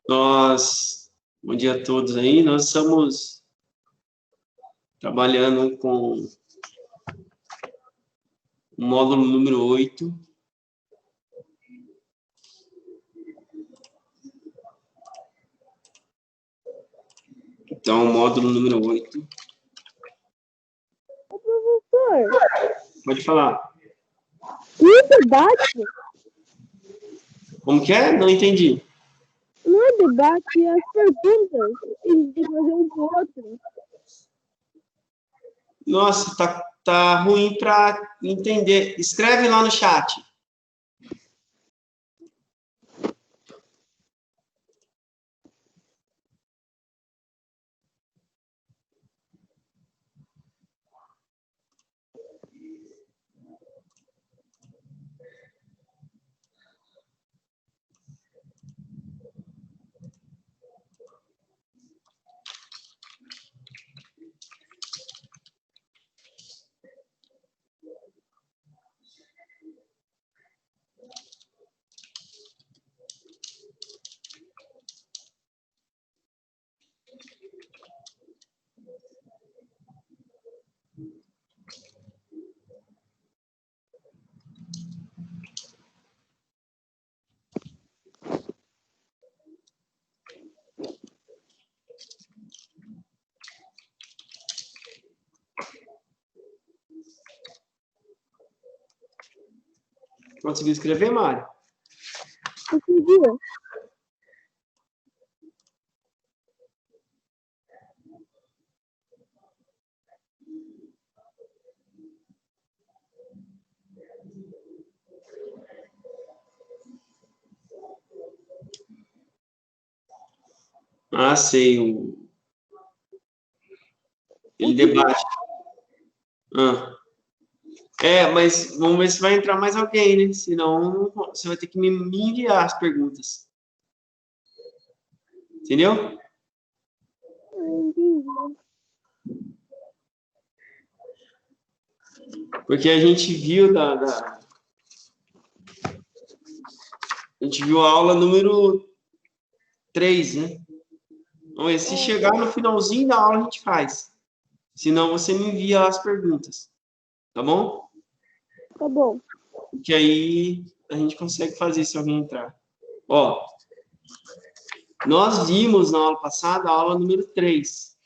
Bom dia a todos aí. Nós estamos trabalhando com o módulo número 8. Então, módulo número 8. Professor, Pode falar. e debate? Como que é? Não entendi. Não é debate, é as perguntas. A gente tem que fazer um pro outro. Nossa, tá ruim para entender. Escreve lá no chat. Conseguiu escrever, Mário? Conseguiu? Ah, sei. Ele debate. Mas vamos ver se vai entrar mais alguém, né? Senão, você vai ter que me enviar as perguntas. Entendeu? Entendi. Porque a gente viu a gente viu a aula número 3, né? Então, se chegar no finalzinho da aula, a gente faz. Senão, você me envia as perguntas. Tá bom? Tá bom. Porque aí a gente consegue fazer se alguém entrar. Ó, nós vimos na aula passada a aula número 3.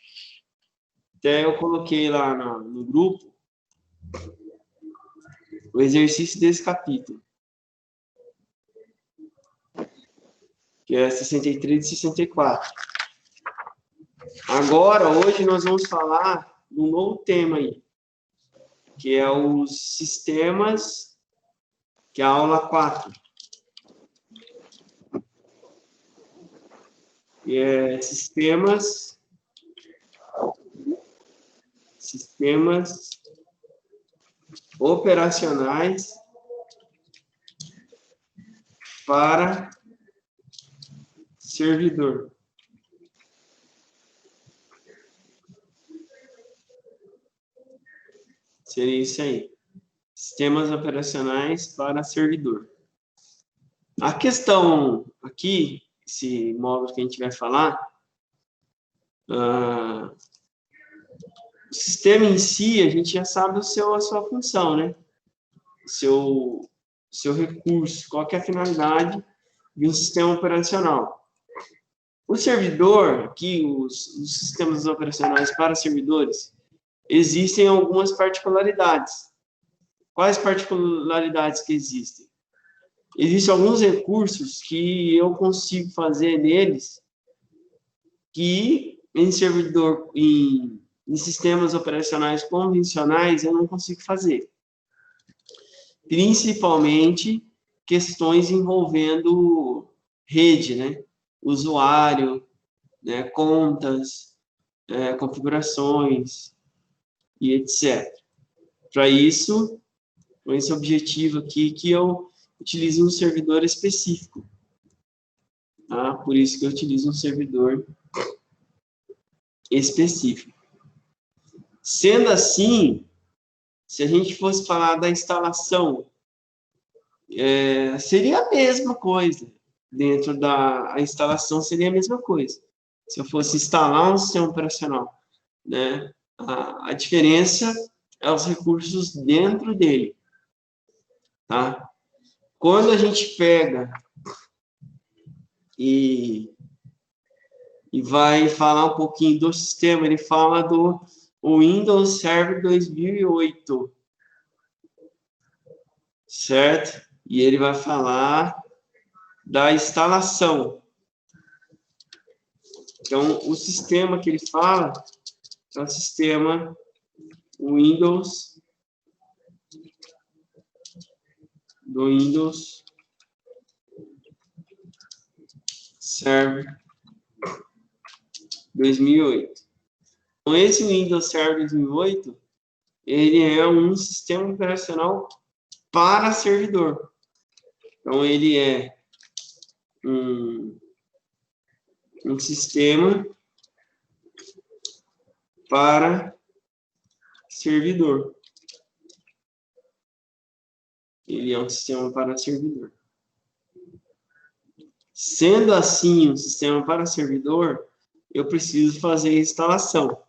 Até eu coloquei lá no grupo o exercício desse capítulo, que é 63 e 64. Agora, hoje, nós vamos falar de um novo tema aí, que é os sistemas, que é a aula 4. Que é sistemas operacionais para servidor. Seria isso aí. Sistemas operacionais para servidor. A questão aqui, esse módulo que a gente vai falar, o sistema em si, a gente já sabe a sua função, né? Seu recurso, qual que é a finalidade de um sistema operacional. O servidor, aqui, os sistemas operacionais para servidores, existem algumas particularidades. Quais particularidades que existem? Existem alguns recursos que eu consigo fazer neles que em servidor, em sistemas operacionais convencionais, eu não consigo fazer. Principalmente questões envolvendo rede, né? Usuário, né? Contas, configurações e etc. Para isso, com esse objetivo aqui, que eu utilizo um servidor específico. Tá? Por isso que eu utilizo um servidor específico. Sendo assim, se a gente fosse falar da instalação, seria a mesma coisa. dentro da instalação seria a mesma coisa. Se eu fosse instalar um sistema operacional, né? A diferença é os recursos dentro dele, tá? Quando a gente pega e vai falar um pouquinho do sistema, ele fala do Windows Server 2008, certo? E ele vai falar da instalação. Então, o sistema que ele fala é o sistema Windows, do Windows Server 2008. Então, esse Windows Server 2008, ele é um sistema operacional para servidor. Então, ele é um sistema para servidor. Ele é um sistema para servidor. Sendo assim um sistema para servidor, eu preciso fazer a instalação.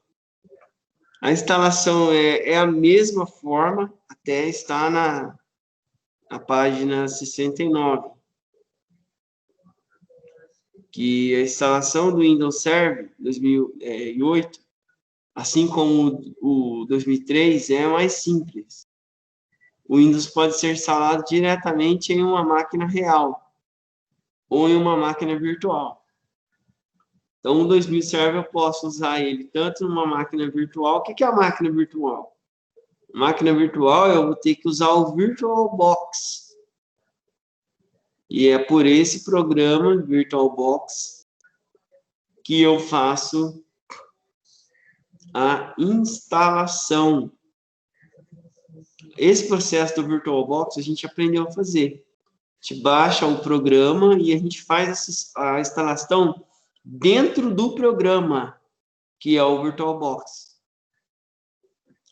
A instalação é a mesma forma, até está na página 69. Que a instalação do Windows Server 2008, assim como o 2003, é mais simples. O Windows pode ser instalado diretamente em uma máquina real ou em uma máquina virtual. Então, o 2000 Server eu posso usar ele tanto numa máquina virtual. O que é a máquina virtual? A máquina virtual eu vou ter que usar o VirtualBox. E é por esse programa, VirtualBox, que eu faço a instalação. Esse processo do VirtualBox a gente aprendeu a fazer. A gente baixa o programa e a gente faz a instalação dentro do programa, que é o VirtualBox.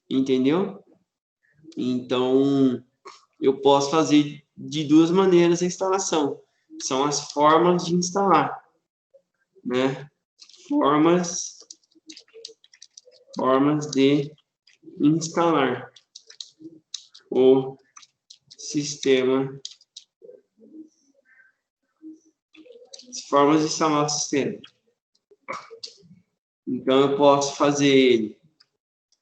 Entendeu? Então, eu posso fazer de duas maneiras a instalação. São as formas de instalar, né? Formas de instalar o sistema. Formas de instalar o sistema. Então, eu posso fazer ele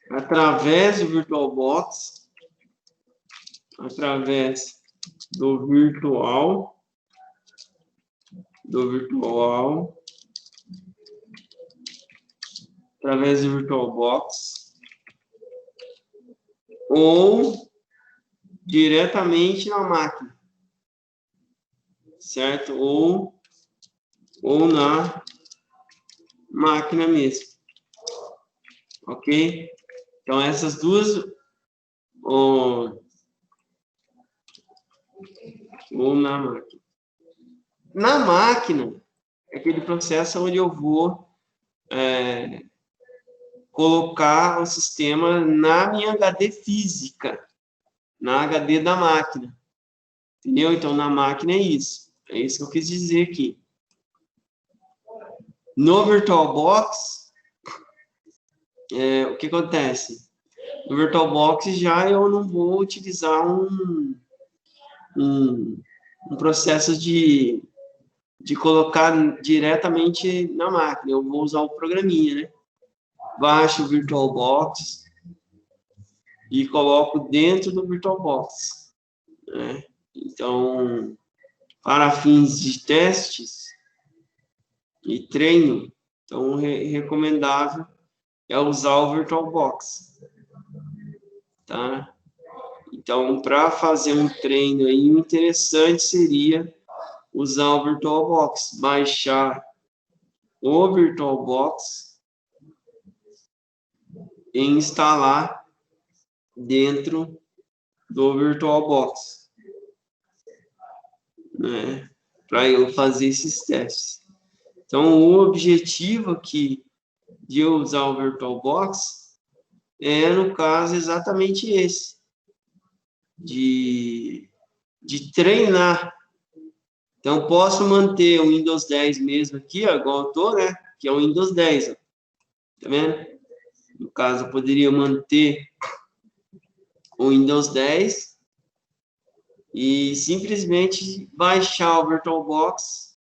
através do VirtualBox, através do virtual, através do VirtualBox, ou diretamente na máquina, certo? Ou na máquina mesmo, ok? Então, essas duas, ou na máquina. Na máquina, é aquele processo onde eu vou colocar o sistema na minha HD física, na HD da máquina. Entendeu? Então, na máquina é isso. É isso que eu quis dizer aqui. No VirtualBox, o que acontece? No VirtualBox já eu não vou utilizar um processo de colocar diretamente na máquina. Eu vou usar o programinha, né? Baixo o VirtualBox e coloco dentro do VirtualBox, né? Então, para fins de testes e treino, então recomendável é usar o VirtualBox, tá? Então, para fazer um treino aí, o interessante seria usar o VirtualBox, baixar o VirtualBox e instalar dentro do VirtualBox, né? Para eu fazer esses testes. Então, o objetivo aqui de eu usar o VirtualBox é, no caso, exatamente esse, de treinar Então, posso manter o Windows 10 mesmo aqui, ó, igual eu tô, né? Que é o Windows 10, ó. Tá vendo? No caso, eu poderia manter o Windows 10 e simplesmente baixar o VirtualBox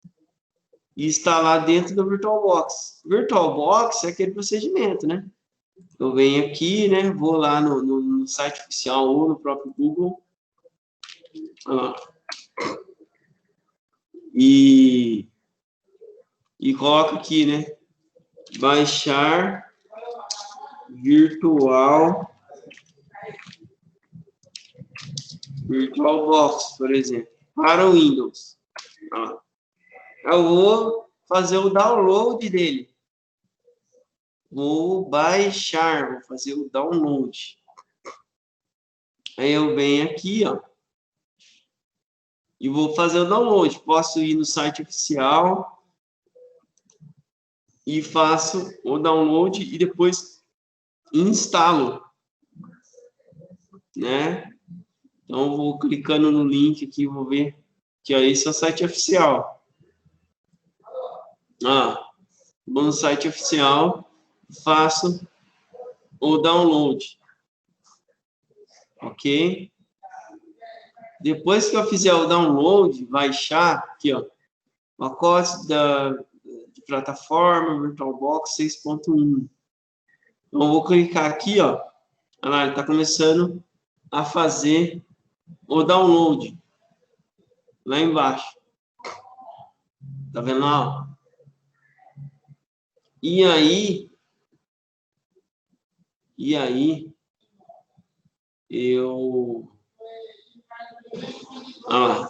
e instalar dentro do VirtualBox. VirtualBox é aquele procedimento, né? Eu venho aqui, né? Vou lá no site oficial ou no próprio Google. Olha lá. E coloco aqui, né? Baixar VirtualBox, por exemplo, para o Windows. Ó. Eu vou fazer o download dele. Vou baixar, vou fazer o download. Aí eu venho aqui, ó, e vou fazer o download. Posso ir no site oficial e faço o download e depois instalo, né? Então, eu vou clicando no link aqui, vou ver que esse é o site oficial. Vou no site oficial, faço o download. Ok? Depois que eu fizer o download, baixar aqui, ó, pacote de plataforma VirtualBox 6.1. Então, eu vou clicar aqui, ó. Olha lá, ele está começando a fazer o download. Lá embaixo. Tá vendo lá, ó? E aí, eu... Olha lá.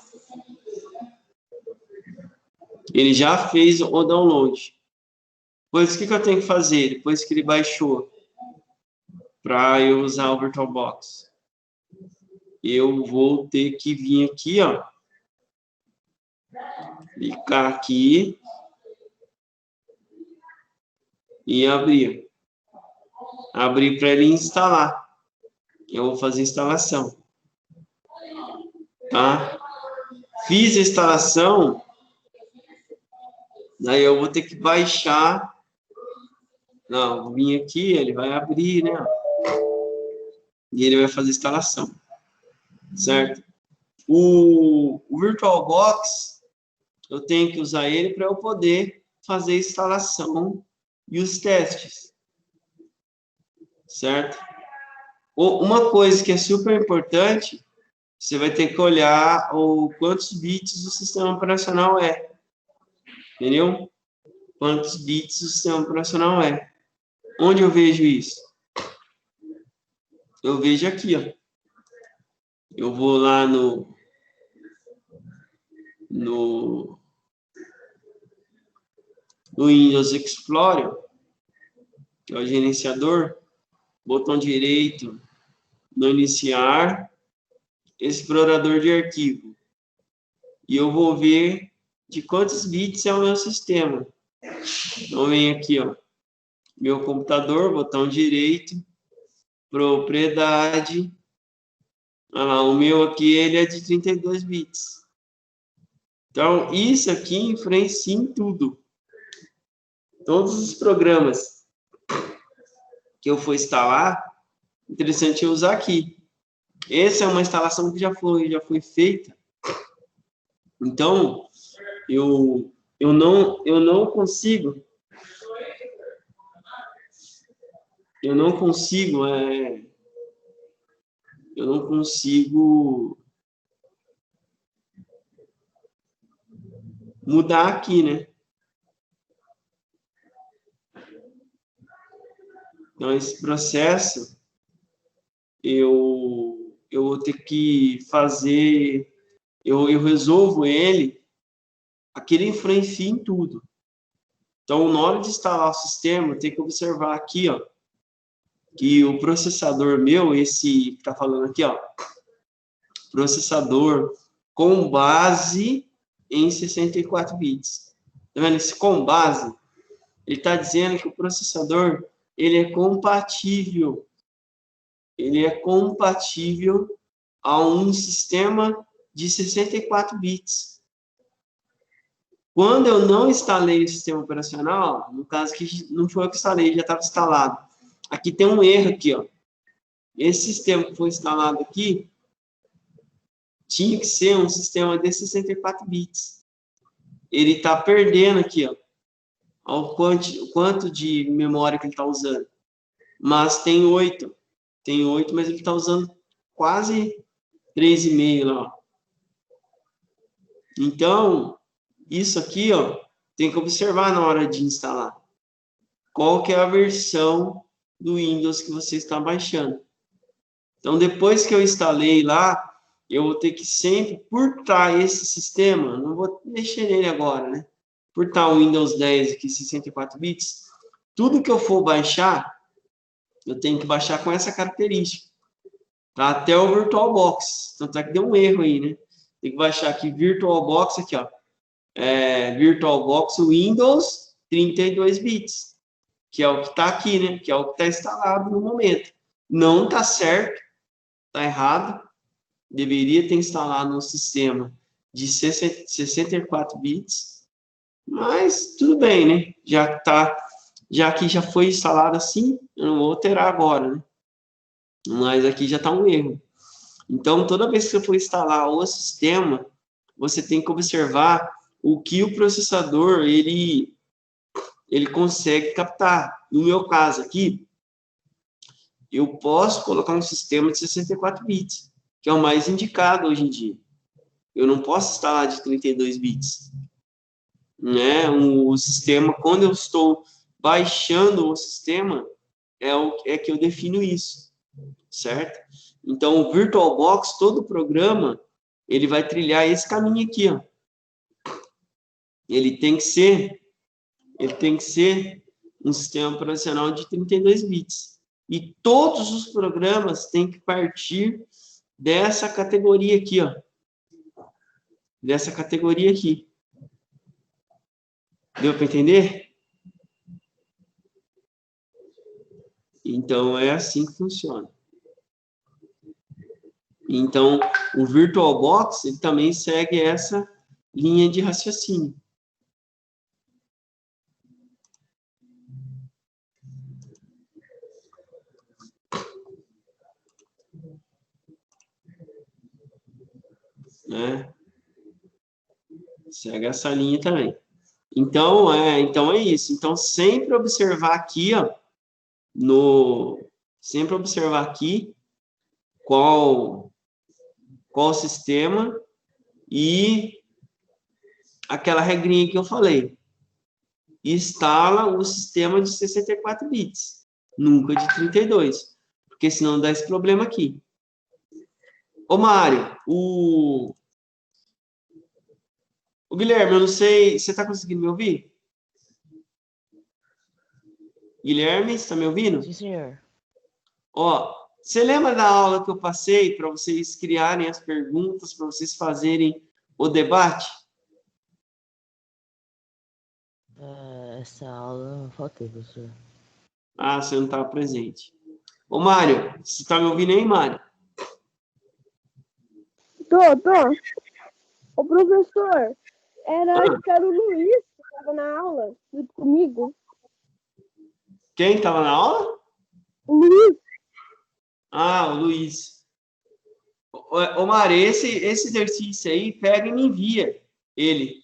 Ele já fez o download. Depois, o que eu tenho que fazer? Depois que ele baixou, para eu usar o VirtualBox, eu vou ter que vir aqui, ó. Clicar aqui. E abrir. Abrir para ele instalar. Eu vou fazer a instalação. Tá? Fiz a instalação. Daí eu vou ter que baixar. Não, vou vir aqui, ele vai abrir, né? E ele vai fazer a instalação. Certo? O VirtualBox, eu tenho que usar ele para eu poder fazer a instalação e os testes. Certo? Uma coisa que é super importante, você vai ter que olhar quantos bits o sistema operacional é. Entendeu? Quantos bits o sistema operacional é. Onde eu vejo isso? Eu vejo aqui, ó. Eu vou lá no Windows Explorer, que é o gerenciador, botão direito no iniciar, explorador de arquivo. E eu vou ver de quantos bits é o meu sistema. Então, vem aqui, ó. Meu computador, botão direito, propriedade. Olha lá, o meu aqui, ele é de 32 bits. Então, isso aqui influencia em tudo. Todos os programas que eu for instalar, interessante eu usar aqui. Essa é uma instalação que já foi feita. Então, eu não consigo mudar aqui, né? Então, esse processo, eu vou ter que fazer, eu resolvo ele, aquele influencia em tudo. Então, na hora de instalar o sistema, tem que observar aqui, ó, que o processador meu, esse que está falando aqui, ó, processador com base em 64 bits. Tá vendo? Esse com base, ele está dizendo que o processador, ele é compatível a um sistema de 64 bits. Quando eu não instalei o sistema operacional, no caso que não foi eu que instalei, já estava instalado. Aqui tem um erro aqui, ó. Esse sistema que foi instalado aqui tinha que ser um sistema de 64 bits. Ele está perdendo aqui, ó, o quanto de memória que ele está usando. Mas tem 8. Tem 8, mas ele está usando quase 3,5 lá, ó. Então, isso aqui, ó, tem que observar na hora de instalar. Qual que é a versão do Windows que você está baixando. Então, depois que eu instalei lá, eu vou ter que sempre portar esse sistema, não vou mexer nele agora, né? Portar o Windows 10 aqui, 64 bits, tudo que eu for baixar, eu tenho que baixar com essa característica. Tá? Até o VirtualBox. Tanto é que deu um erro aí, né? Tem que baixar aqui VirtualBox, aqui, ó. VirtualBox Windows 32 bits, que é o que está aqui, né? Que é o que está instalado no momento. Não está certo, está errado. Deveria ter instalado um sistema de 64 bits, mas tudo bem, né? Já que já foi instalado assim, eu não vou alterar agora, né? Mas aqui já está um erro. Então, toda vez que você for instalar o sistema, você tem que observar o que o processador ele consegue captar. No meu caso aqui, eu posso colocar um sistema de 64 bits, que é o mais indicado hoje em dia. Eu não posso instalar de 32 bits. Né? O sistema, quando eu estou baixando o sistema, é que eu defino isso, certo? Então, o VirtualBox, todo o programa, ele vai trilhar esse caminho aqui, ó. Ele tem que ser um sistema operacional de 32 bits. E todos os programas têm que partir dessa categoria aqui, ó. Dessa categoria aqui. Deu para entender? Então, é assim que funciona. Então, o VirtualBox, ele também segue essa linha de raciocínio. Né? Segue essa linha também. Então é isso. Então, sempre observar aqui, ó, sempre observar aqui qual sistema e aquela regrinha que eu falei. Instala o sistema de 64 bits, nunca de 32, porque senão dá esse problema aqui. Ô, Mário, o Guilherme, eu não sei, você está conseguindo me ouvir? Guilherme, você está me ouvindo? Sim, senhor. Ó, você lembra da aula que eu passei para vocês criarem as perguntas, para vocês fazerem o debate? Essa aula faltou, professor. Ah, você não estava presente. Ô, Mário, você está me ouvindo aí, Mário? Tô. Ô, professor, acho que era o Luiz que estava na aula, junto comigo. Quem estava na aula? O Luiz. Ah, o Luiz. Ô, Mário, esse exercício aí, pega e me envia ele.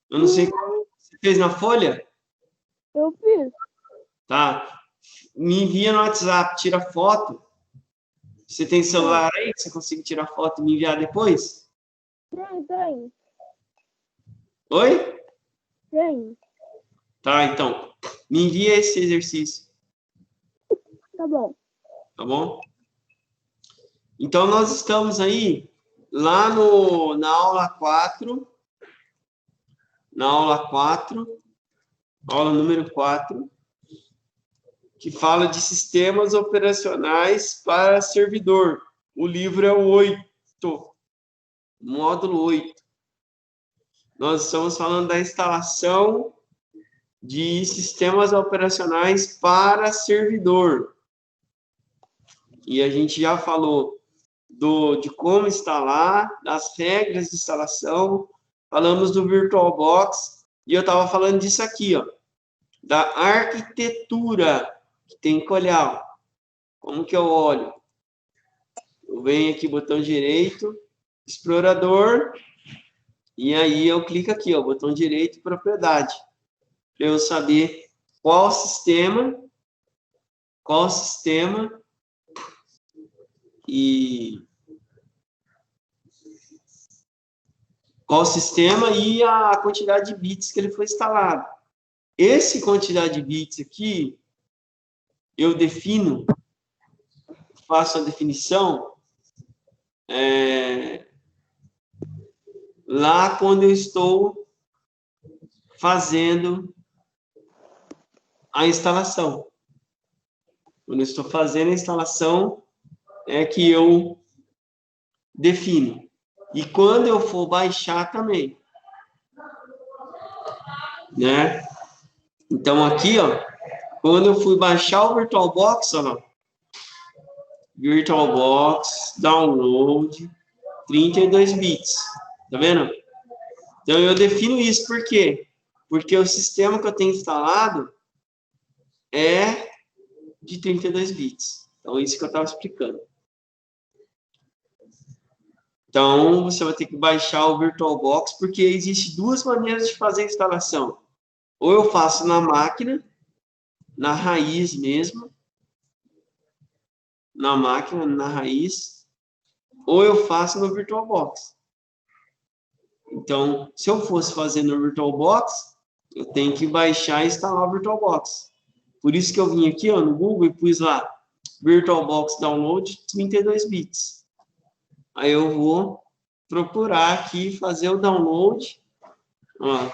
Eu não sei como você fez na folha? Eu fiz. Tá. Me envia no WhatsApp, tira foto. Você tem celular aí que você consiga tirar foto e me enviar depois? Tem. Oi? Tem. Tá, então. Me envia esse exercício. Tá bom. Tá bom? Então, nós estamos aí lá na aula 4. Na aula 4. Aula número 4. Que fala de sistemas operacionais para servidor. O livro é o 8. Módulo 8. Nós estamos falando da instalação de sistemas operacionais para servidor. E a gente já falou de como instalar, das regras de instalação, falamos do VirtualBox, e eu estava falando disso aqui, ó, da arquitetura que tem que olhar. Ó. Como que eu olho? Eu venho aqui, botão direito, explorador, e aí eu clico aqui, ó, botão direito, propriedade, para eu saber qual sistema e a quantidade de bits que ele foi instalado. Esse quantidade de bits aqui, eu defino, faço a definição lá quando eu estou fazendo a instalação. Quando eu estou fazendo a instalação, é que eu defino. E quando eu for baixar também. Né? Então, aqui, ó, quando eu fui baixar o VirtualBox, ó lá, VirtualBox, download, 32 bits. Tá vendo? Então, eu defino isso. Por quê? Porque o sistema que eu tenho instalado é de 32 bits. Então, isso que eu estava explicando. Então, você vai ter que baixar o VirtualBox, porque existem duas maneiras de fazer a instalação. Ou eu faço na máquina, na raiz mesmo, na máquina, na raiz, ou eu faço no VirtualBox. Então, se eu fosse fazer no VirtualBox, eu tenho que baixar e instalar o VirtualBox. Por isso que eu vim aqui, ó, no Google e pus lá VirtualBox Download 32 bits. Aí eu vou procurar aqui fazer o download. Ó,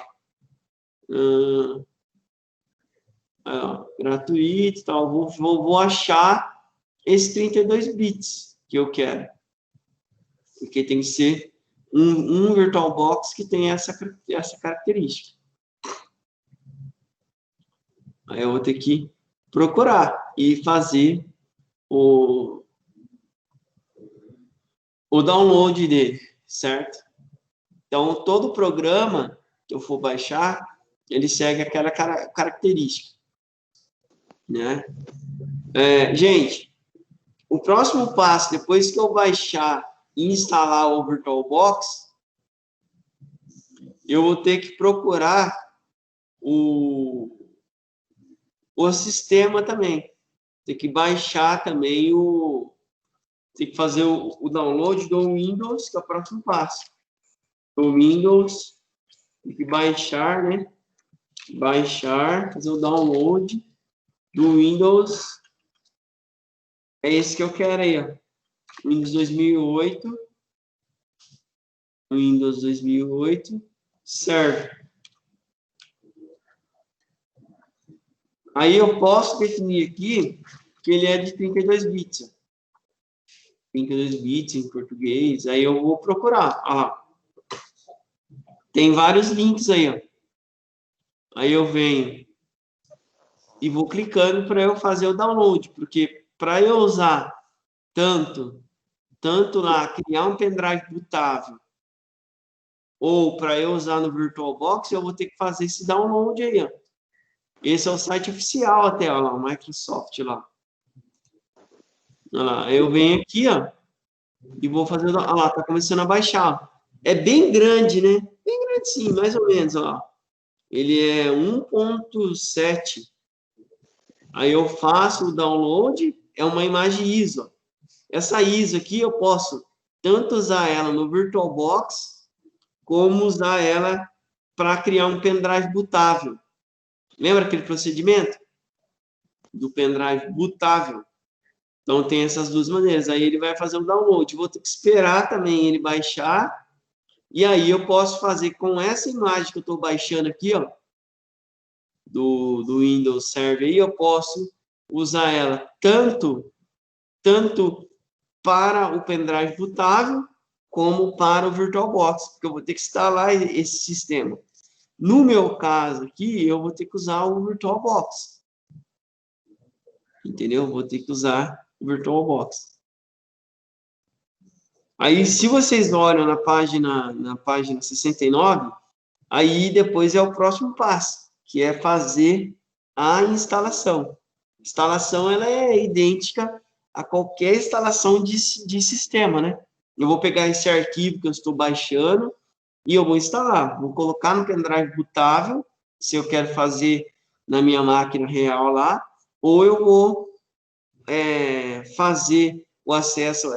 gratuito, tal. Vou achar esses 32 bits que eu quero. Porque tem que ser um VirtualBox que tem essa característica. Aí eu vou ter que procurar e fazer o download dele, certo? Então, todo programa que eu for baixar, ele segue aquela característica, né? Gente, o próximo passo, depois que eu baixar e instalar o VirtualBox, eu vou ter que procurar o sistema também. Tem que baixar também tem que fazer o download do Windows, que é o próximo passo. Do Windows, tem que baixar, né? Baixar, fazer o download do Windows. É esse que eu quero aí, ó. Windows 2008. Windows 2008. Serve. Aí eu posso definir aqui que ele é de 32 bits. 32 bits em português. Aí eu vou procurar. Ó. Tem vários links aí, ó. Aí eu venho e vou clicando para eu fazer o download, porque para eu usar tanto lá, criar um pendrive bootável, ou para eu usar no VirtualBox, eu vou ter que fazer esse download aí, ó. Esse é o site oficial até, ó lá, o Microsoft lá. Olha lá, eu venho aqui, ó, e vou fazer, olha lá, tá começando a baixar. É bem grande, né? Bem grande sim, mais ou menos, ó. Ele é 1.7. Aí eu faço o download, é uma imagem ISO. Essa ISO aqui eu posso tanto usar ela no VirtualBox, como usar ela para criar um pendrive bootável. Lembra aquele procedimento? Do pendrive bootável. Então tem essas duas maneiras. Aí ele vai fazer o download. Vou ter que esperar também ele baixar. E aí eu posso fazer com essa imagem que eu estou baixando aqui, ó, do Windows Server, aí eu posso usar ela tanto para o pendrive bootável, como para o VirtualBox, porque eu vou ter que instalar esse sistema. No meu caso aqui, eu vou ter que usar o VirtualBox. Entendeu? Vou ter que usar o VirtualBox. Aí, se vocês olham na página 69, aí depois é o próximo passo, que é fazer a instalação. A instalação, ela é idêntica a qualquer instalação de sistema, né? Eu vou pegar esse arquivo que eu estou baixando e eu vou instalar. Vou colocar no pendrive bootável, se eu quero fazer na minha máquina real lá, ou eu vou fazer o acesso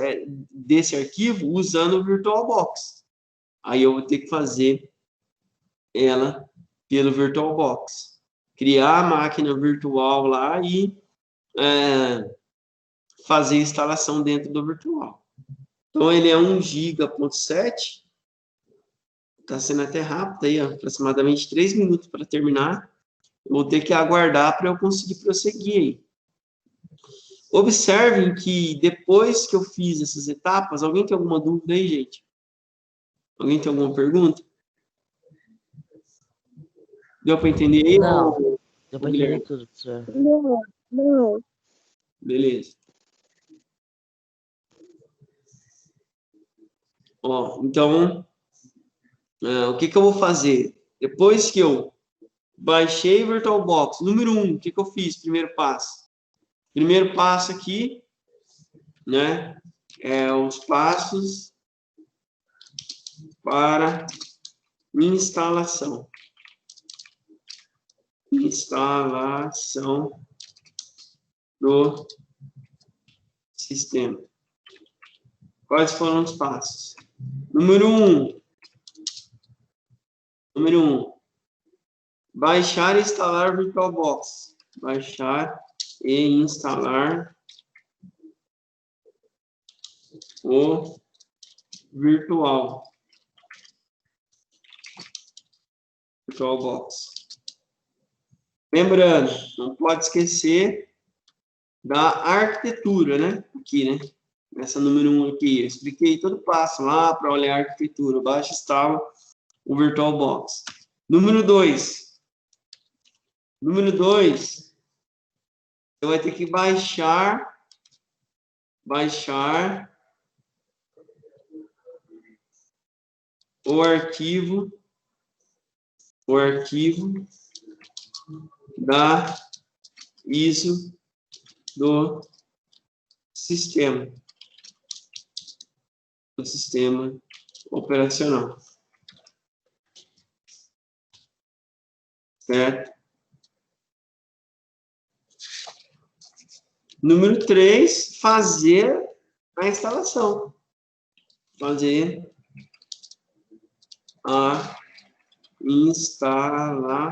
desse arquivo usando o VirtualBox. Aí eu vou ter que fazer ela pelo VirtualBox. Criar a máquina virtual lá e fazer a instalação dentro do virtual. Então, ele é 1 GB.7. Está sendo até rápido, aí, aproximadamente 3 minutos para terminar. Eu vou ter que aguardar para eu conseguir prosseguir aí. Observem que depois que eu fiz essas etapas, alguém tem alguma dúvida aí, gente? Alguém tem alguma pergunta? Deu para entender aí? Não, deu para entender tudo, professor. Não. Beleza. Ó, então, o que eu vou fazer? Depois que eu baixei o VirtualBox, número 1, o que eu fiz? Primeiro passo. Primeiro passo aqui, né, os passos para instalação. Instalação do sistema. Quais foram os passos? Número 1. Baixar e instalar o VirtualBox. Baixar e instalar o VirtualBox. Lembrando, não pode esquecer da arquitetura, né? Aqui, né? Essa número 1 aqui. Eu expliquei todo o passo lá para olhar a arquitetura. Baixa e instala o VirtualBox. Número 2. Você vai ter que baixar o arquivo da ISO do sistema operacional. Certo? Número 3, fazer a instalação. Fazer a instalação.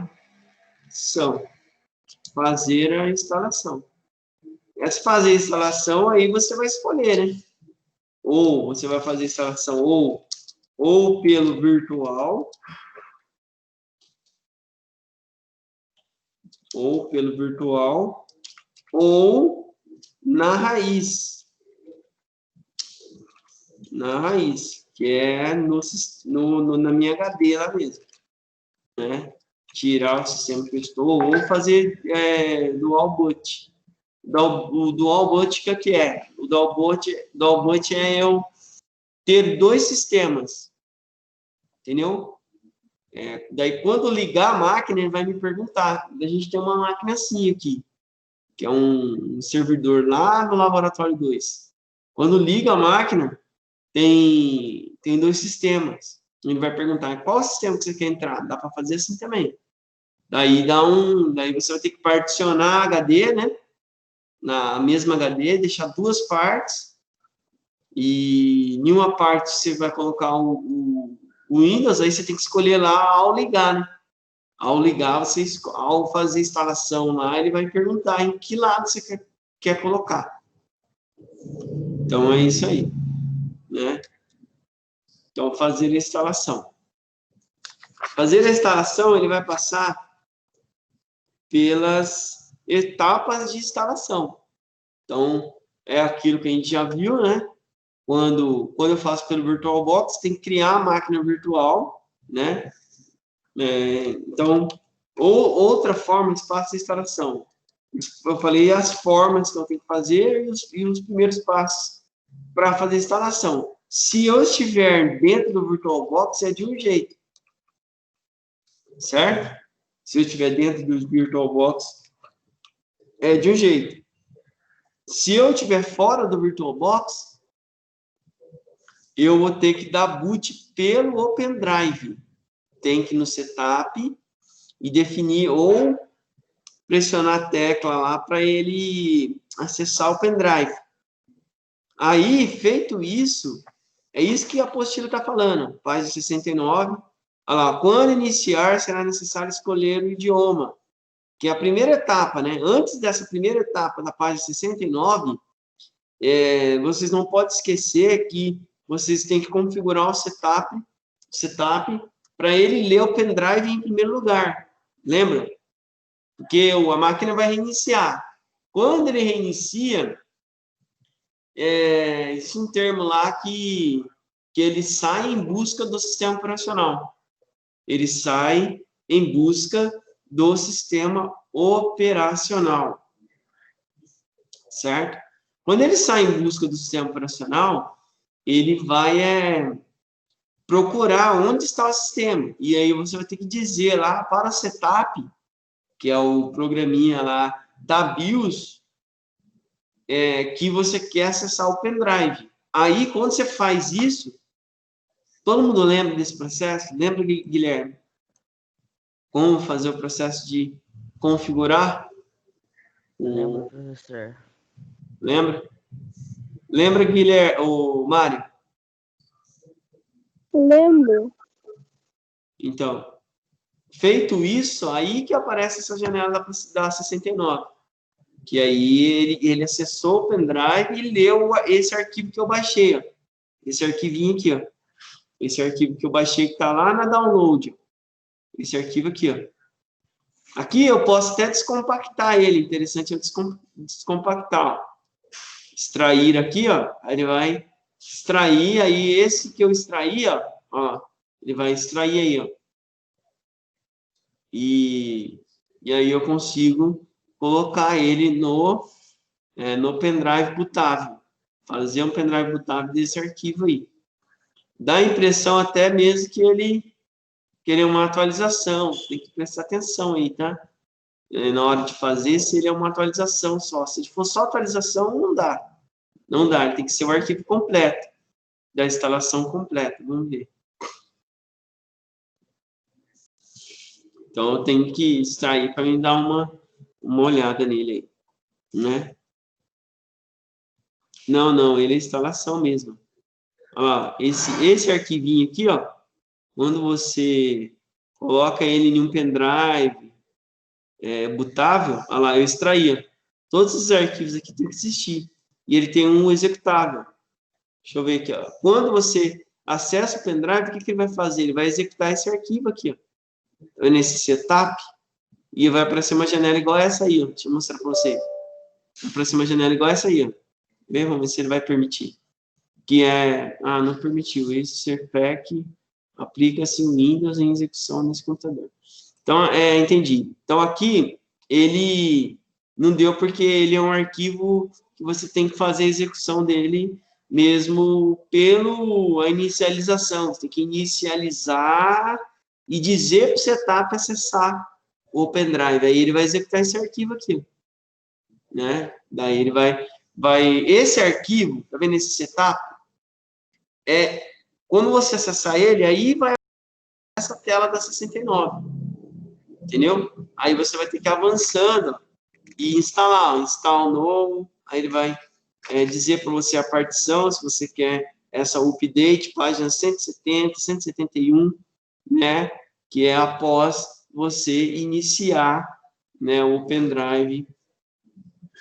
Fazer a instalação. Essa fazer a instalação, aí você vai escolher, né? Ou você vai fazer a instalação ou pelo virtual, ou na raiz, que é na minha HD lá mesmo, né? Tirar o sistema que eu estou, ou fazer dual boot. O dual boot, o que é? O dual boot é eu ter 2 sistemas, entendeu? Daí, quando ligar a máquina, ele vai me perguntar. A gente tem uma máquina assim aqui, que é um servidor lá no laboratório 2. Quando liga a máquina, tem 2 sistemas. Ele vai perguntar, qual sistema que você quer entrar? Dá para fazer assim também. Daí você vai ter que particionar a HD, né? Na mesma HD, deixar 2 partes. E em uma parte você vai colocar o Windows, aí você tem que escolher lá ao ligar, né? Ao ligar, ao fazer a instalação lá, ele vai perguntar em que lado você quer colocar. Então, é isso aí, né? Então, fazer a instalação. Fazer a instalação, ele vai passar pelas etapas de instalação. Então, é aquilo que a gente já viu, né? Quando eu faço pelo VirtualBox, tem que criar a máquina virtual, né? Então, outra forma de fazer a instalação. Eu falei as formas que eu tenho que fazer e os primeiros passos para fazer a instalação. Se eu estiver dentro do VirtualBox, é de um jeito. Certo? Se eu estiver dentro do VirtualBox, é de um jeito. Se eu estiver fora do VirtualBox, eu vou ter que dar boot pelo Open Drive. Tem que ir no Setup e definir ou pressionar a tecla lá para ele acessar o pendrive. Aí, feito isso, é isso que a apostila está falando. Página 69. Olha lá, quando iniciar, será necessário escolher o idioma. Que é a primeira etapa, né? Antes dessa primeira etapa da página 69, vocês não podem esquecer que vocês têm que configurar o setup para ele ler o pendrive em primeiro lugar. Lembra? Porque a máquina vai reiniciar. Quando ele reinicia, existe um termo lá que ele sai em busca do sistema operacional. Ele sai em busca do sistema operacional. Certo? Quando ele sai em busca do sistema operacional, ele vai procurar onde está o sistema. E aí você vai ter que dizer lá para o setup, que é o programinha lá da BIOS, que você quer acessar o pendrive. Aí, quando você faz isso, todo mundo lembra desse processo? Lembra, Guilherme? Como fazer o processo de configurar? Lembro, professor. Lembra? Lembra, Guilherme, Mário? Lembro. Então, feito isso, aí que aparece essa janela da 69. Que aí ele acessou o pendrive e leu esse arquivo que eu baixei. Ó. Esse arquivinho aqui, ó. Esse arquivo que eu baixei que está lá na download. Esse arquivo aqui, ó. Aqui eu posso até descompactar ele. Interessante eu descompactar. Ó. Extrair aqui, ó. Aí ele vai extrair. Aí esse que eu extraí, ó. Ele vai extrair aí, ó. E aí eu consigo colocar ele no pendrive bootável. Fazer um pendrive bootável desse arquivo aí. Dá a impressão até mesmo que ele é uma atualização. Tem que prestar atenção aí, tá? Na hora de fazer, se ele é uma atualização só. Se for só atualização, não dá. Não dá, ele tem que ser o arquivo completo. Da instalação completa. Vamos ver. Então, eu tenho que extrair para mim dar uma olhada nele aí. Né? Não, ele é instalação mesmo. Ó, esse arquivinho aqui, ó, quando você coloca ele em um pendrive bootável, olha lá, eu extraía. Todos os arquivos aqui tem que existir. E ele tem um executável. Deixa eu ver aqui, ó. Quando você acessa o pendrive, o que ele vai fazer? Ele vai executar esse arquivo aqui, ó. Nesse setup, e vai aparecer uma janela igual essa aí, ó. Deixa eu mostrar para vocês. Vai aparecer uma janela igual essa aí, ó. Vamos ver se ele vai permitir. Que não permitiu. Esse Serpack aplica-se em Windows em execução nesse computador. Então, entendi. Então, aqui, ele não deu porque ele é um arquivo que você tem que fazer a execução dele mesmo pela inicialização. Você tem que inicializar e dizer para o setup acessar o pendrive. Aí ele vai executar esse arquivo aqui. Né? Daí ele vai... Esse arquivo, tá vendo esse setup? Quando você acessar ele, aí vai essa tela da 69. Entendeu? Aí você vai ter que ir avançando e instalar. Instala novo, aí ele vai dizer para você a partição, se você quer essa update, página 170, 171, né? Que é após você iniciar, né, o pendrive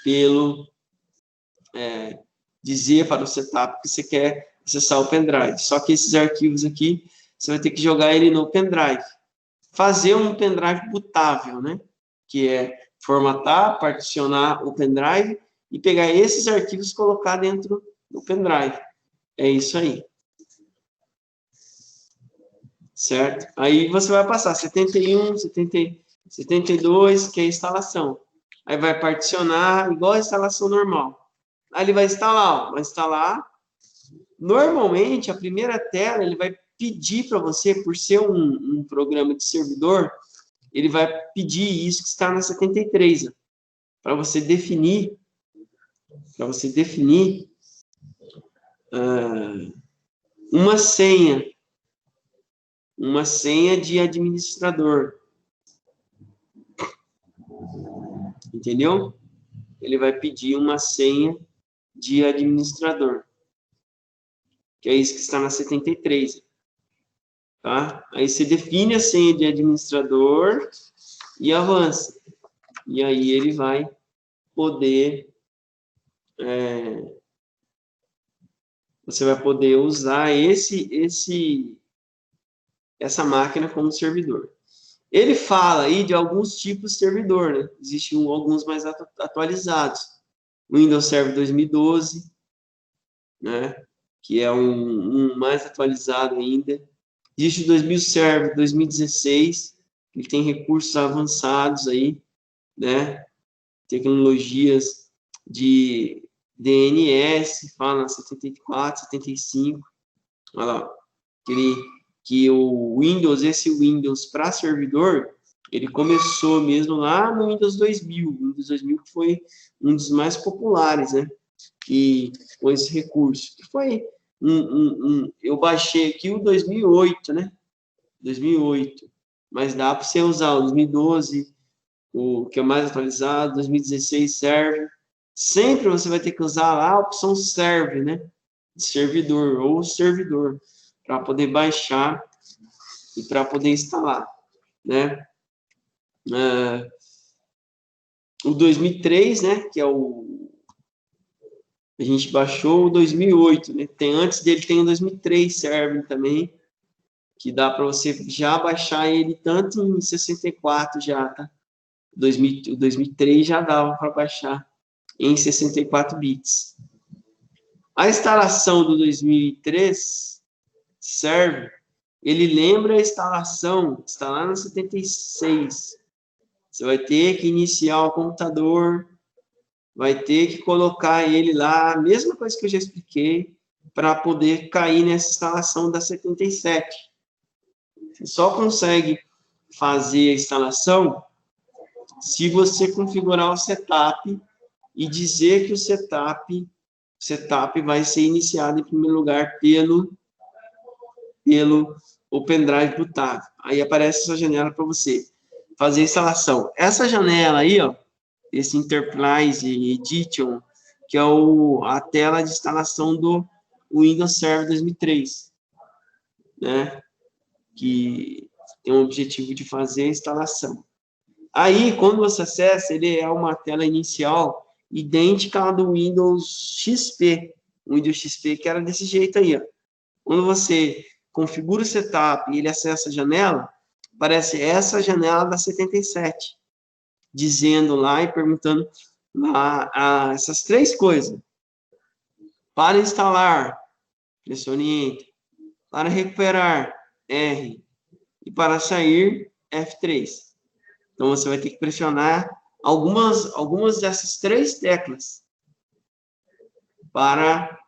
pelo... dizer para o setup que você quer acessar o pendrive. Só que esses arquivos aqui, você vai ter que jogar ele no pendrive. Fazer um pendrive bootável, né? Que é formatar, particionar o pendrive e pegar esses arquivos e colocar dentro do pendrive. É isso aí. Certo? Aí você vai passar 71, 72, que é a instalação. Aí vai particionar igual a instalação normal. Aí ele vai instalar, Normalmente, a primeira tela, ele vai pedir para você, por ser um programa de servidor, ele vai pedir isso que está na 73, para você definir, uma senha de administrador, entendeu? Ele vai pedir uma senha de administrador, que é isso que está na 73, tá? Aí você define a senha de administrador e avança, e aí ele vai poder, você vai poder usar essa máquina como servidor. Ele fala aí de alguns tipos de servidor, né? Existem alguns mais atualizados. O Windows Server 2012, né? Que é um mais atualizado ainda. Existe o 2000 Server 2016, que tem recursos avançados aí, né? Tecnologias de DNS, fala 74, 75. Olha lá, que o Windows, esse Windows para servidor, ele começou mesmo lá no Windows 2000. O Windows 2000 que foi um dos mais populares, né? Que com esse recurso. Que foi eu baixei aqui o 2008, né? 2008. Mas dá para você usar o 2012, o que é mais atualizado, 2016 serve. Sempre você vai ter que usar lá a opção serve, né? Servidor ou servidor, para poder baixar e para poder instalar, né? O 2003, né? Que é a gente baixou o 2008, né? Antes dele tem o 2003 serve também, que dá para você já baixar ele tanto em 64 já, tá? O 2003 já dava para baixar em 64 bits. A instalação do 2003 serve, ele lembra a instalação, está lá no 76. Você vai ter que iniciar o computador, vai ter que colocar ele lá, a mesma coisa que eu já expliquei, para poder cair nessa instalação da 77. Você só consegue fazer a instalação se você configurar o setup e dizer que o setup vai ser iniciado em primeiro lugar pelo o pendrive bootável. Aí aparece essa janela para você fazer a instalação. Essa janela aí, ó, esse Enterprise Edition, que é a tela de instalação do Windows Server 2003, né? Que tem o objetivo de fazer a instalação. Aí, quando você acessa, ele é uma tela inicial idêntica à do Windows XP. O Windows XP que era desse jeito aí, ó. Quando você configura o setup e ele acessa a janela, aparece essa janela da 77, dizendo lá e perguntando lá essas três coisas. Para instalar, pressione Enter. Para recuperar, R. E para sair, F3. Então, você vai ter que pressionar algumas dessas três teclas para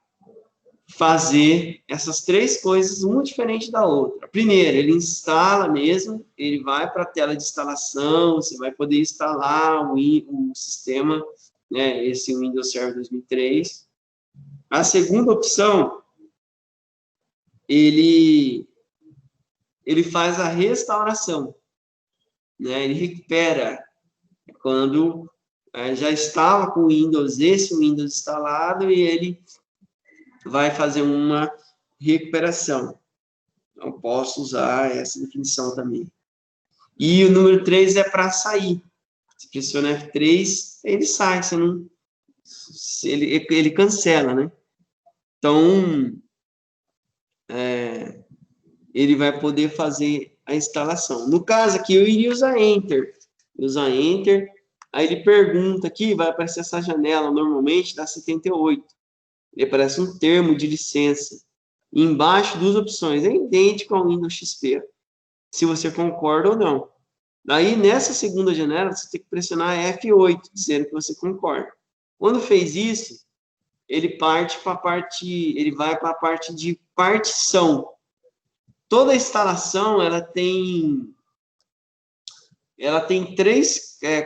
fazer essas três coisas, uma diferente da outra. Primeiro, ele instala mesmo, ele vai para a tela de instalação, você vai poder instalar o sistema, né, esse Windows Server 2003. A segunda opção, ele faz a restauração, né, ele recupera quando já estava com esse Windows instalado, e ele vai fazer uma recuperação. Eu posso usar essa definição também. E o número 3 é para sair. Se pressiona F3, ele sai, ele cancela, né? Então, ele vai poder fazer a instalação. No caso aqui, eu iria usar Enter. Aí ele pergunta aqui, vai aparecer essa janela, normalmente, da 78. Ele aparece um termo de licença. E embaixo, duas opções. É idêntico ao Windows XP. Se você concorda ou não. Daí, nessa segunda janela, você tem que pressionar F8, dizendo que você concorda. Quando fez isso, ele parte para a parte, ele vai para a parte de partição. Toda instalação, ela tem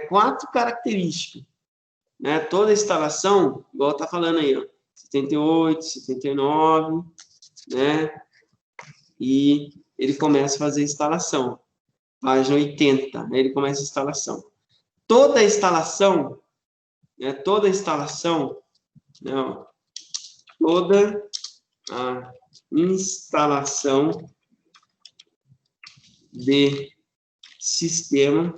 quatro características, né? Toda instalação, igual tá falando aí, ó, 78, 79, né? E ele começa a fazer a instalação. Página 80, né? Ele começa a instalação. Toda instalação, né? Toda instalação, não, toda a instalação de sistema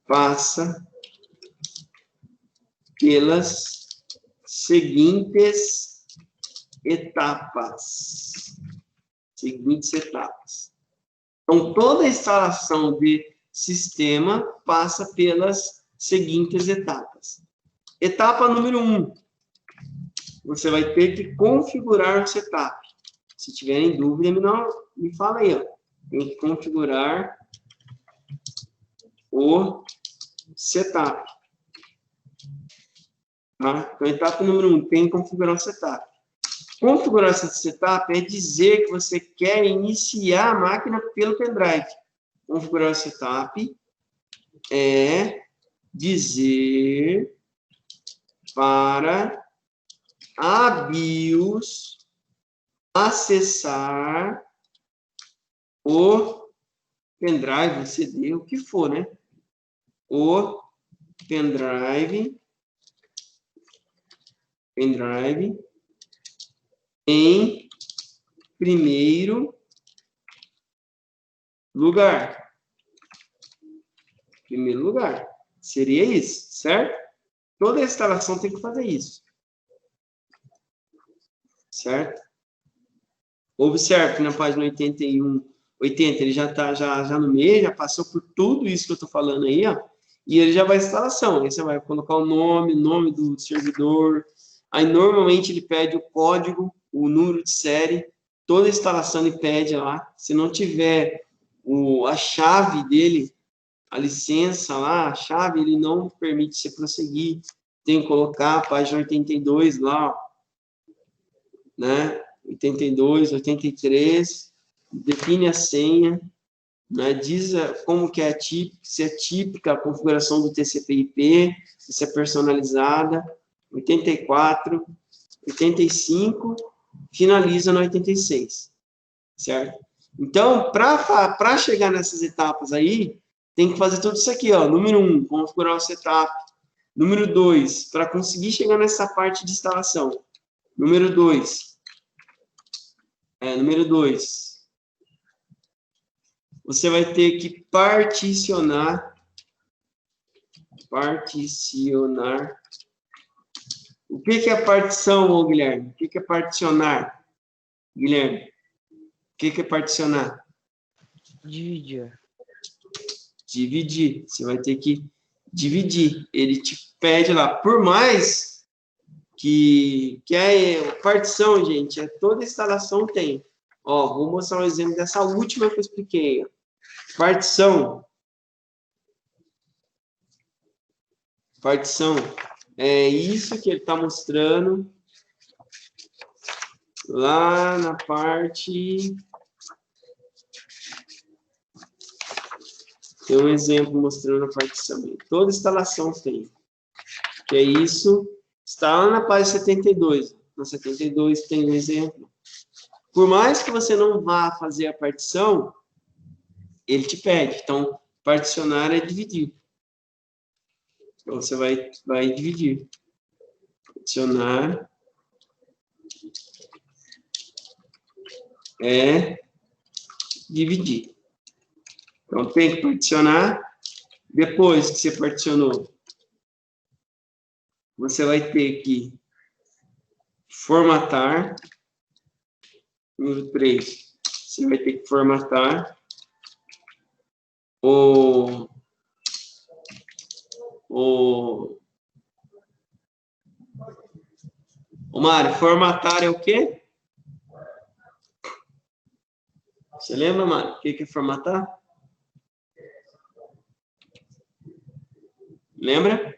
passa pelas seguintes etapas. Então, toda instalação de sistema passa pelas seguintes etapas. Etapa número 1. Você vai ter que configurar o setup. Se tiverem dúvida, me fala aí, ó. Tem que configurar o setup. Tá? Então, etapa número 1, tem que configurar o setup. Configurar esse setup é dizer que você quer iniciar a máquina pelo pendrive. Configurar o setup é dizer para a BIOS acessar o pendrive, o CD, o que for, né? O pendrive em primeiro lugar. Primeiro lugar. Seria isso, certo? Toda instalação tem que fazer isso. Certo? Observe que na página 80, ele já está já no meio, já passou por tudo isso que eu estou falando aí, ó, e ele já vai à instalação. Aí você vai colocar o nome do servidor, aí normalmente ele pede o código, o número de série, toda instalação ele pede lá. Se não tiver a chave dele, a licença lá, a chave, ele não permite você prosseguir. Tem que colocar a página 82 lá, ó, né? 82, 83, define a senha, né? Diz como que é típica, se é típica a configuração do TCP/IP, se é personalizada, 84, 85, finaliza no 86, certo? Então, para chegar nessas etapas aí, tem que fazer tudo isso aqui, ó. Número 1, configurar o setup. Número 2, para conseguir chegar nessa parte de instalação. Número 2, você vai ter que particionar. O que é partição, Guilherme? O que é particionar, Guilherme? O que é particionar? Dividir. Você vai ter que dividir. Ele te pede lá, por mais que a partição, gente, toda instalação tem. Ó, vou mostrar um exemplo dessa última que eu expliquei. Partição é isso que ele está mostrando lá na parte. Tem um exemplo mostrando a partição. Toda instalação tem. Que é isso. Está lá na página 72. Na 72 tem um exemplo. Por mais que você não vá fazer a partição, ele te pede. Então, particionar é dividir. Então, você vai dividir. Particionar é dividir. Então, tem que particionar. Depois que você particionou, você vai ter que formatar. Número 3, você vai ter que formatar o Mário, formatar é o quê? Você lembra, Mário? O que é formatar? Lembra?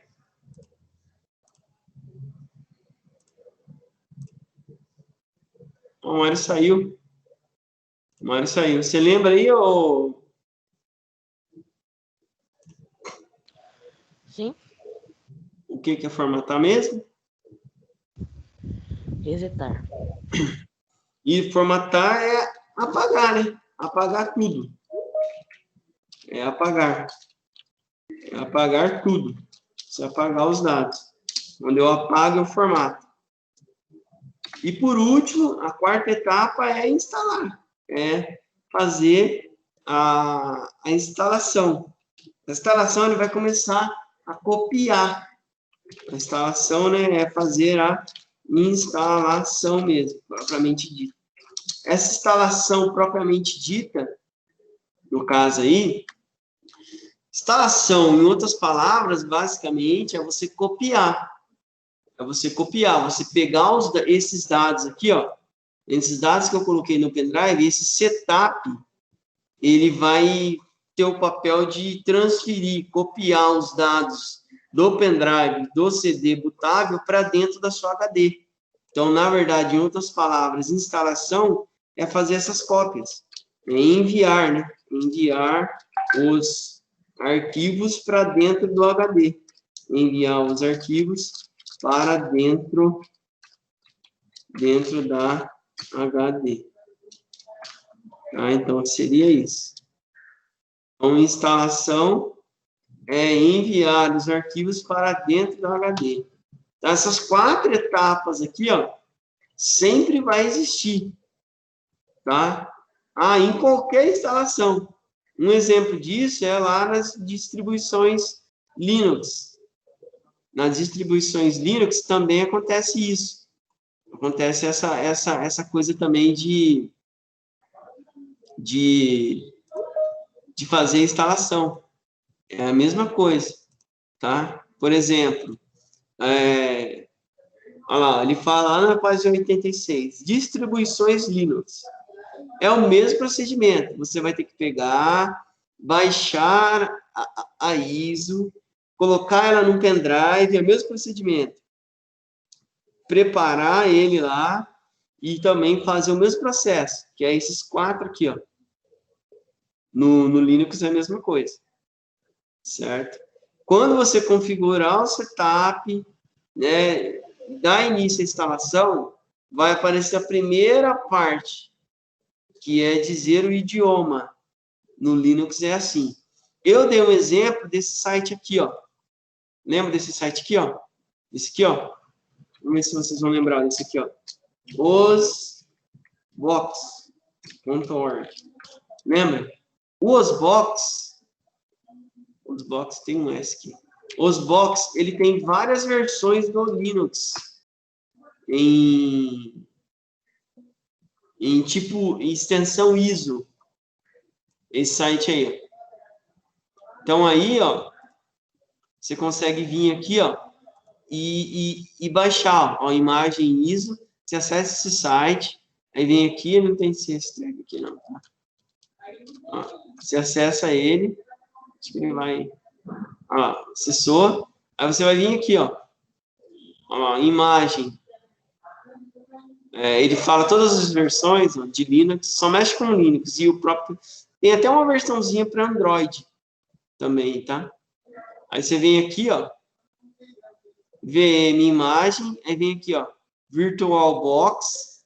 O Mário saiu. O Mário saiu. Você lembra aí, ou... Sim. o que é formatar mesmo? Resetar. E formatar é apagar, né? Apagar tudo. É apagar. É apagar tudo. Você apagar os dados. Quando eu apago, eu formato. E por último, a quarta etapa é instalar. É fazer a instalação. A instalação ele vai começar a copiar. A instalação, né, é fazer a instalação mesmo, propriamente dita. Essa instalação propriamente dita, no caso aí, instalação, em outras palavras, basicamente, é você copiar. É você copiar, você pegar esses dados aqui, ó, esses dados que eu coloquei no pendrive, esse setup, ele vai ter o papel de transferir, copiar os dados do pendrive, do CD bootável para dentro da sua HD. Então, na verdade, em outras palavras, instalação é fazer essas cópias, é enviar, né? Enviar os arquivos para dentro do HD. Enviar os arquivos para dentro da HD. Tá? Então, seria isso. Então, instalação é enviar os arquivos para dentro do HD. Então, essas 4 etapas aqui, ó, sempre vai existir, tá? Em qualquer instalação. Um exemplo disso é lá nas distribuições Linux. Nas distribuições Linux também acontece isso. Acontece essa coisa também de fazer a instalação. É a mesma coisa, tá? Por exemplo, olha lá, ele fala lá na página 86, distribuições Linux. É o mesmo procedimento. Você vai ter que pegar, baixar a ISO, colocar ela num pendrive, é o mesmo procedimento. Preparar ele lá e também fazer o mesmo processo, que é esses 4 aqui, ó. No Linux é a mesma coisa, certo? Quando você configurar o setup, né, dar início à instalação, vai aparecer a primeira parte, que é dizer o idioma. No Linux é assim. Eu dei um exemplo desse site aqui, ó. Lembra desse site aqui, ó? Esse aqui, ó. Vamos ver se vocês vão lembrar desse aqui, ó. Osbox.org. Lembra? O Osbox tem um S aqui. Osbox, ele tem várias versões do Linux em tipo extensão ISO. Esse site aí. Então aí, ó, você consegue vir aqui, ó, e baixar, ó, a imagem ISO. Você acessa esse site, aí vem aqui, não tem CSTag aqui não, tá? Ó, você acessa ele, acho que ele vai, ó, acessou, aí você vai vir aqui, ó, imagem. Ele fala todas as versões, ó, de Linux, só mexe com Linux, e o próprio, tem até uma versãozinha para Android também, tá? Aí você vem aqui, ó, VM imagem, aí vem aqui, ó, VirtualBox.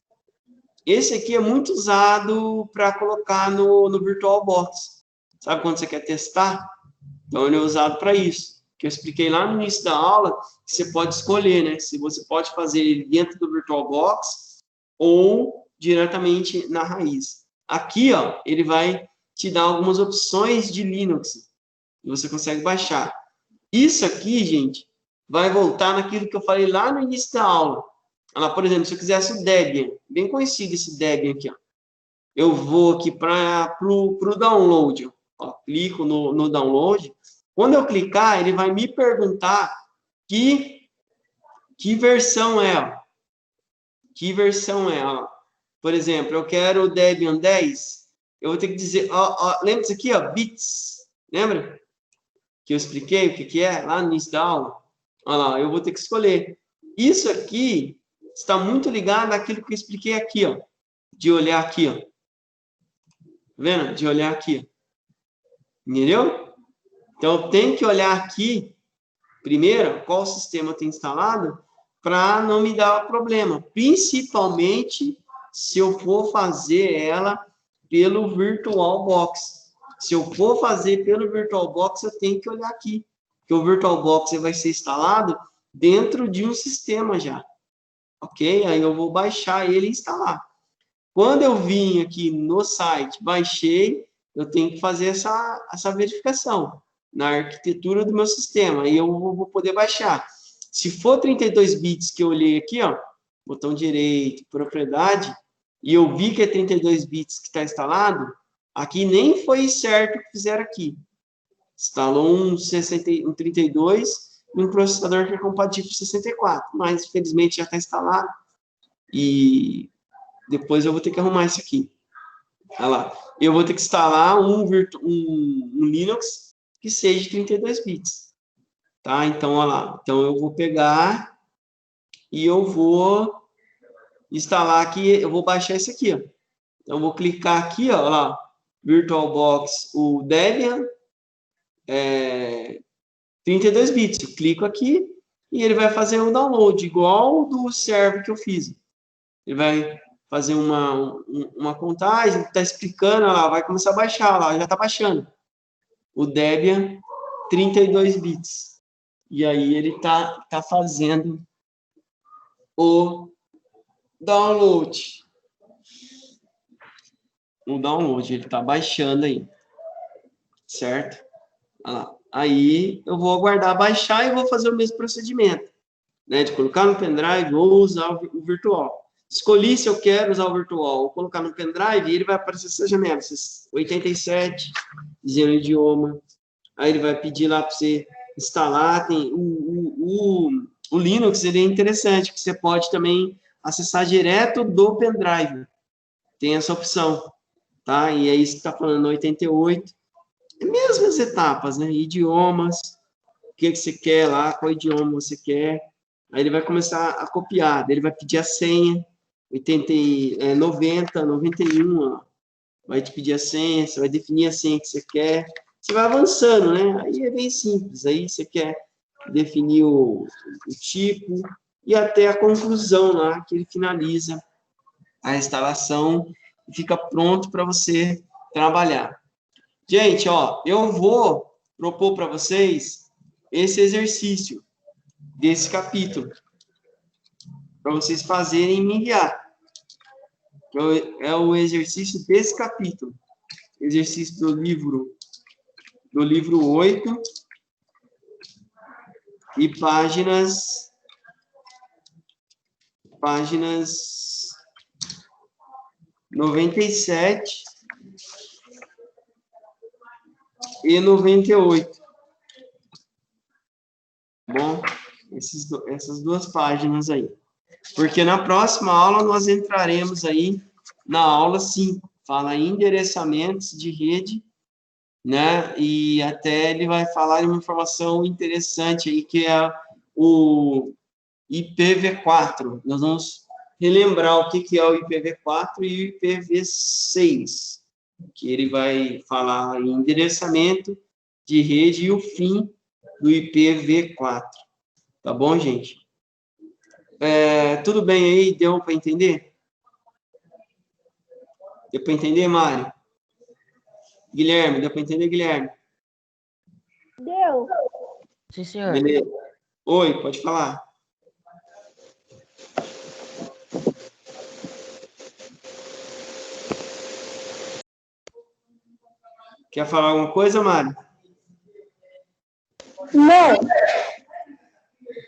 Esse aqui é muito usado para colocar no VirtualBox. Sabe quando você quer testar? Então, ele é usado para isso. Que eu expliquei lá no início da aula, que você pode escolher, né? Se você pode fazer ele dentro do VirtualBox ou diretamente na raiz. Aqui, ó, ele vai te dar algumas opções de Linux. E você consegue baixar. Isso aqui, gente, vai voltar naquilo que eu falei lá no início da aula. Por exemplo, se eu quisesse o Debian, bem conhecido esse Debian aqui, ó. Eu vou aqui para o download, ó, clico no download. Quando eu clicar, ele vai me perguntar que versão é, ó. Que versão é, ó. Por exemplo, eu quero o Debian 10, eu vou ter que dizer, lembra isso aqui, ó, bits, lembra? que eu expliquei o que é lá no início da aula? Olha lá, eu vou ter que escolher. Isso aqui está muito ligado àquilo que eu expliquei aqui, ó. De olhar aqui, ó. Tá vendo? De olhar aqui. Entendeu? Então, eu tenho que olhar aqui, primeiro, qual sistema eu tenho instalado, para não me dar problema. Principalmente se eu for fazer ela pelo VirtualBox. Se eu for fazer pelo VirtualBox, eu tenho que olhar aqui. Porque o VirtualBox vai ser instalado dentro de um sistema já. Ok? Aí eu vou baixar ele e instalar. Quando eu vim aqui no site, baixei, eu tenho que fazer essa verificação na arquitetura do meu sistema. Aí eu vou poder baixar. Se for 32 bits que eu olhei aqui, ó, botão direito, propriedade, e eu vi que é 32 bits que está instalado, aqui nem foi certo o que fizeram aqui. Instalou um 32 e um processador que é compatível com 64, mas infelizmente já está instalado e depois eu vou ter que arrumar isso aqui. Olha lá. Eu vou ter que instalar um Linux que seja 32 bits. Tá? Então, olha lá. Então, eu vou pegar e eu vou instalar aqui, eu vou baixar esse aqui, ó. Então, eu vou clicar aqui, ó, lá, VirtualBox, o Debian, 32 bits. Eu clico aqui e ele vai fazer um download, igual do server que eu fiz. Ele vai fazer uma contagem, está explicando, lá, vai começar a baixar, lá, já está baixando. O Debian, 32 bits. E aí ele tá fazendo o download. O download, ele está baixando aí. Certo? Olha lá. Aí eu vou aguardar baixar e vou fazer o mesmo procedimento, né, de colocar no pendrive ou usar o virtual. Escolhi se eu quero usar o virtual ou colocar no pendrive, e ele vai aparecer essa janela, 87, dizendo o idioma. Aí ele vai pedir lá para você instalar. Tem o Linux, ele é interessante, que você pode também acessar direto do pendrive. Tem essa opção, tá? E é isso que está falando, 88. Mesmas etapas, né? Idiomas, o que você quer lá, qual idioma você quer. Aí ele vai começar a copiar, daí ele vai pedir a senha, 90, 91, ó. Vai te pedir a senha, você vai definir a senha que você quer. Você vai avançando, né? Aí é bem simples. Aí você quer definir o tipo e até a conclusão lá, que ele finaliza a instalação e fica pronto para você trabalhar. Gente, ó, eu vou propor para vocês esse exercício desse capítulo, para vocês fazerem e me enviar. É o exercício desse capítulo. Exercício do livro 8, e páginas 97 e 98. Bom, essas duas páginas aí. Porque na próxima aula nós entraremos aí na aula 5, fala em endereçamentos de rede, né? E até ele vai falar de uma informação interessante aí, que é o IPv4. Nós vamos relembrar o que é o IPv4 e o IPv6, que ele vai falar em endereçamento de rede e o fim do IPv4. Tá bom, gente? Tudo bem aí? Deu para entender? Deu para entender, Mário? Guilherme, deu para entender, Guilherme? Deu. Sim, senhor. Beleza. Oi, pode falar. Quer falar alguma coisa, Mário? Não.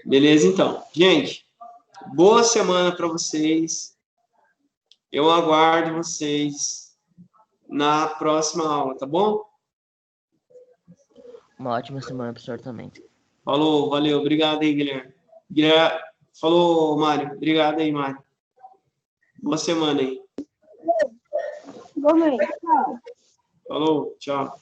Beleza, então. Gente, boa semana para vocês. Eu aguardo vocês na próxima aula, tá bom? Uma ótima semana pro senhor também. Falou, valeu. Obrigado aí, Guilherme. Falou, Mário. Obrigado aí, Mário. Boa semana aí. Vamos aí. Tchau. Falou, tchau.